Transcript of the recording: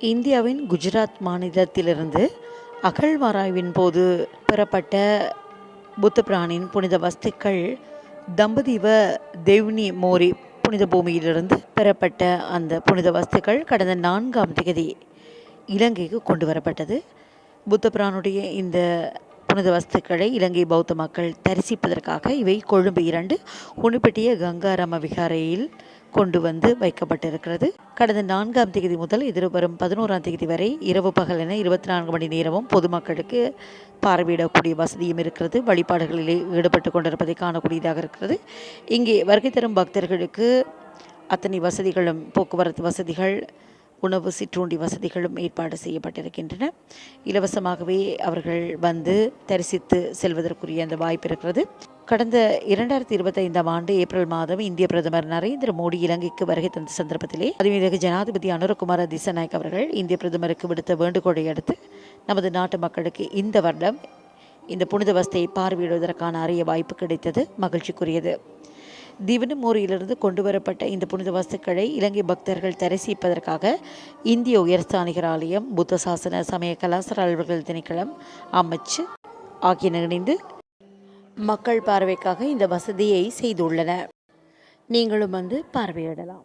இந்தியாவின் குஜராத் மாநிலத்திலிருந்து அகழ்வாராய்வின் போது பெறப்பட்ட புத்த பிரானின் புனித வஸ்துக்கள் தம்பதீவ தேவ்னி மோரி புனித பூமியிலிருந்து பெறப்பட்ட அந்த புனித வஸ்துக்கள் கடந்த 4ஆம் தேதி இலங்கைக்கு கொண்டு வரப்பட்டது. புத்த பிரானுடைய இந்த புனித வஸ்துக்களை இலங்கை பௌத்த மக்கள் தரிசிப்பதற்காக இவை கொழும்பு 2 உணுப்பெட்டிய கங்காராம விகாரையில் கொண்டு வந்து வைக்கப்பட்டிருக்கிறது. கடந்த 4ஆம் தேதி முதல் எதிர்வரும் 11ஆம் தேதி வரை இரவு பகல் என 24 மணி நேரமும் பொதுமக்களுக்கு பார்வையிடக்கூடிய வசதியும் இருக்கிறது. வழிபாடுகளிலே ஈடுபட்டு கொண்டிருப்பதை காணக்கூடியதாக இருக்கிறது. இங்கே வருகை தரும் பக்தர்களுக்கு அத்தனை வசதிகளும், போக்குவரத்து வசதிகள், உணவு, சிற்றுண்டி வசதிகளும் ஏற்பாடு செய்யப்பட்டிருக்கின்றன. இலவசமாகவே அவர்கள் வந்து தரிசித்து செல்வதற்குரிய அந்த வாய்ப்பு இருக்கிறது. கடந்த 2025ஆம் ஆண்டு ஏப்ரல் மாதம் இந்திய பிரதமர் நரேந்திர மோடி இலங்கைக்கு வருகை தந்த சந்தர்ப்பத்திலே அதிமீது ஜனாதிபதி அனுரகுமார திசாநாயக் அவர்கள் இந்திய பிரதமருக்கு விடுத்த வேண்டுகோளை அடுத்து நமது நாட்டு மக்களுக்கு இந்த வருடம் இந்த புனித வஸ்தை பார்வையிடுவதற்கான அரிய வாய்ப்பு கிடைத்தது. மகிழ்ச்சிக்குரியது. திவனமோரியிலிருந்து கொண்டு வரப்பட்ட இந்த புனித வஸ்துக்களை இலங்கை பக்தர்கள் தரிசிப்பதற்காக இந்திய உயர்ஸ்தானிகர் ஆலயம், புத்த சாசன சமய கலாசார அலுவலர்கள் திணைக்களம், அமைச்சு ஆகியன இணைந்து மக்கள் பார்வைக்காக இந்த வசதியை செய்துள்ளன. நீங்களும் வந்து பார்வையிடலாம்.